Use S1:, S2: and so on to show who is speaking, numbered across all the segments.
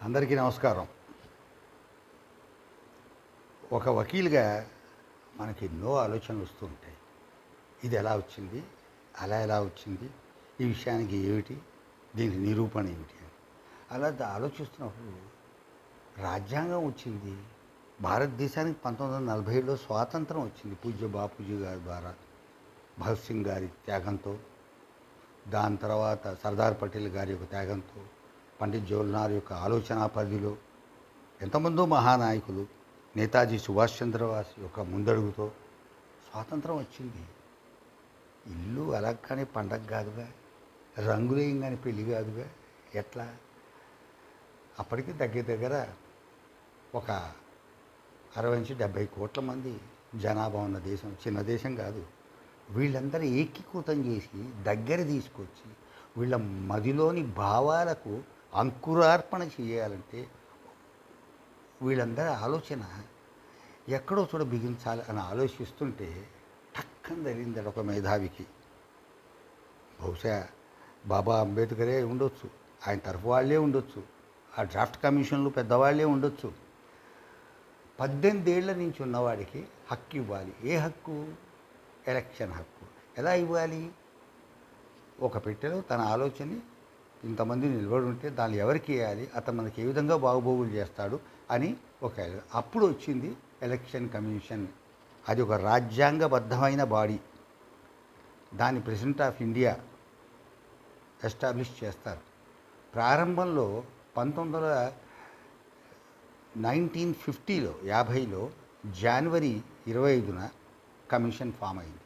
S1: అందరికీ నమస్కారం. ఒక వకీల్గా మనకి ఎన్నో ఆలోచనలు వస్తూ ఉంటాయి. ఇది ఎలా వచ్చింది, అలా ఎలా వచ్చింది, ఈ విషయానికి ఏమిటి, దీనికి నిరూపణ ఏమిటి అని అలా ఆలోచిస్తున్నప్పుడు రాజ్యాంగం వచ్చింది. భారతదేశానికి 1947లో స్వాతంత్రం వచ్చింది పూజ్య బాపూజీ గారి ద్వారా, భగత్ సింగ్ గారి త్యాగంతో. దాని తర్వాత సర్దార్ పటేల్ గారి యొక్క త్యాగంతో, పండిత్ జవహర్లాల్ యొక్క ఆలోచన పరిధిలో ఎంతమందో మహానాయకులు, నేతాజీ సుభాష్ చంద్రబోస్ యొక్క ముందడుగుతో స్వాతంత్రం వచ్చింది. ఇల్లు అలగ్గానే పండగ కాదుగా, రంగులేయంగానే పెళ్ళి కాదుగా. ఎట్లా? అప్పటికి దగ్గర ఒక 60-70 కోట్ల మంది జనాభా ఉన్న దేశం, చిన్న దేశం కాదు. వీళ్ళందరూ ఏకీకృతం చేసి దగ్గర తీసుకొచ్చి వీళ్ళ మదిలోని భావాలకు అంకురార్పణ చేయాలంటే వీళ్ళందరి ఆలోచన ఎక్కడో చూడ బిగించాలి అని ఆలోచిస్తుంటే టక్కని తెలియదు ఒక మేధావికి. బహుశా బాబా అంబేద్కరే ఉండొచ్చు, ఆయన తరఫు వాళ్ళే ఉండొచ్చు, ఆ డ్రాఫ్ట్ కమిషన్లు పెద్దవాళ్ళే ఉండొచ్చు. 18 ఏళ్ల నుంచి ఉన్నవాడికి హక్కు ఇవ్వాలి. ఏ హక్కు? ఎలక్షన్ హక్కు. ఎలా ఇవ్వాలి? ఒక పెట్టెలో తన ఆలోచనని ఇంతమంది నిలబడి ఉంటే దాన్ని ఎవరికి వేయాలి, అతను మనకి ఏ విధంగా బాగుబోగులు చేస్తాడు అని అప్పుడు వచ్చింది ఎలక్షన్ కమిషన్. అది ఒక రాజ్యాంగబద్ధమైన బాడీ. దాన్ని ప్రెసిడెంట్ ఆఫ్ ఇండియా ఎస్టాబ్లిష్ చేస్తారు. ప్రారంభంలో 1950లో జనవరి 25న కమిషన్ ఫామ్ అయింది.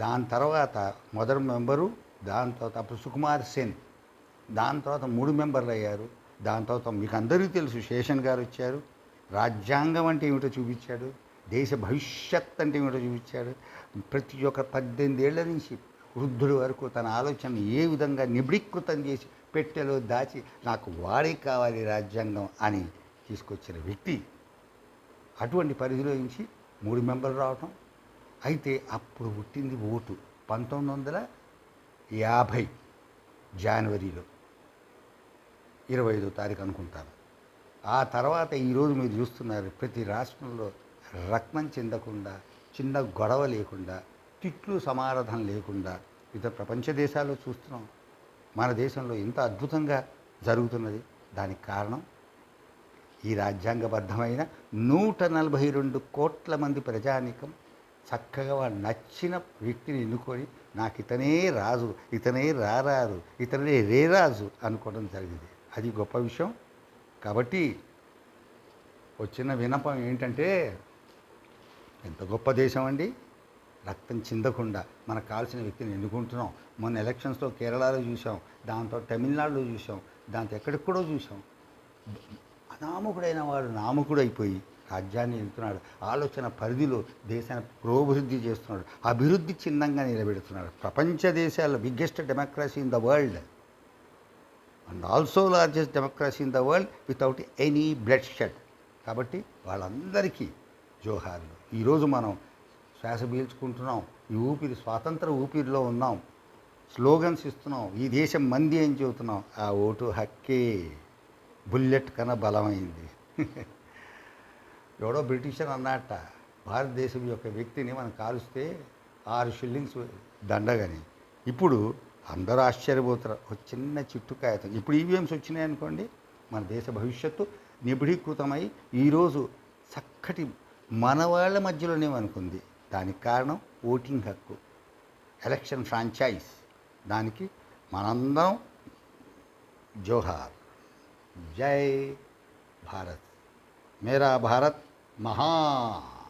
S1: దాని తర్వాత మొదటి మెంబరు, దాని తర్వాత అప్పుడు సుకుమార్ సెన్, దాని తర్వాత 3 మెంబర్లు అయ్యారు. దాని తర్వాత మీకు అందరికీ తెలుసు శేషన్ గారు వచ్చారు. రాజ్యాంగం అంటే ఏమిటో చూపించాడు, దేశ భవిష్యత్ అంటే ఏమిటో చూపించాడు. ప్రతి ఒక్క 18 ఏళ్ల నుంచి వృద్ధుడి వరకు తన ఆలోచనను ఏ విధంగా నిబిడీకృతం చేసి పెట్టెలో దాచి నాకు వాడే కావాలి రాజ్యాంగం అని తీసుకొచ్చిన వ్యక్తి. అటువంటి పరిధిలో నుంచి 3 మెంబర్లు రావటం. అయితే అప్పుడు పుట్టింది ఓటు 1950 జనవరిలో 25వ తారీఖు అనుకుంటాను. ఆ తర్వాత ఈరోజు మీరు చూస్తున్నారు ప్రతి రాష్ట్రంలో రక్తం చెందకుండా, చిన్న గొడవ లేకుండా, తిట్లు సమారాధన లేకుండా ఇతర ప్రపంచ దేశాల్లో చూస్తున్నాం. మన దేశంలో ఎంత అద్భుతంగా జరుగుతున్నది. దానికి కారణం ఈ రాజ్యాంగబద్ధమైన 142 కోట్ల మంది ప్రజానీకం చక్కగా వాడు నచ్చిన వ్యక్తిని ఎన్నుకొని నాకు ఇతనే రాజు, ఇతనే రారాజు, ఇతనే రేరాజు అనుకోవడం జరిగింది. అది గొప్ప విషయం. కాబట్టి వచ్చిన విన్నపం ఏంటంటే, ఎంత గొప్ప దేశం అండి, రక్తం చిందకుండా మనకు కావాల్సిన వ్యక్తిని ఎన్నుకుంటున్నాం. మొన్న ఎలక్షన్స్లో కేరళలో చూసాం, దాంతో తమిళనాడులో చూసాం, దాంతో ఎక్కడెక్కడో చూసాం. అనామకుడైన వాడు నామకుడు అయిపోయి రాజ్యాన్ని వెళ్తున్నాడు. ఆలోచన పరిధిలో దేశాన్ని పురోభివృద్ధి చేస్తున్నాడు, అభివృద్ధి చిహ్నంగా నిలబెడుతున్నాడు. ప్రపంచ దేశాల్లో biggest democracy in the world and also largest democracy in the world without any blood shed. కాబట్టి వాళ్ళందరికీ జోహార్లు. ఈరోజు మనం శ్వాస పీల్చుకుంటున్నాం, ఈ ఊపిరి స్వాతంత్ర ఊపిరిలో ఉన్నాం, స్లోగన్స్ ఇస్తున్నాం, ఈ దేశం మంది అని చెబుతున్నాం. ఆ ఓటు హక్కే బుల్లెట్ కన్నా బలమైంది. ఎవడో బ్రిటిషర్ అన్నట్ట, భారతదేశం యొక్క వ్యక్తిని మనం కాలుస్తే 6 షిల్లింగ్స్ దండగని. ఇప్పుడు అందరూ ఆశ్చర్యపోతారు. ఒక చిన్న చిట్టు కాగితం. ఇప్పుడు ఈవీఎంస్ వచ్చినాయనుకోండి, మన దేశ భవిష్యత్తు నిబిడీకృతమై ఈరోజు చక్కటి మన వాళ్ళ మధ్యలోనే అనుకుంది. దానికి కారణం ఓటింగ్ హక్కు, ఎలక్షన్ ఫ్రాంచైజ్. దానికి మనందరం జోహార్. జై భారత్. మేరా భారత్ మహాన్.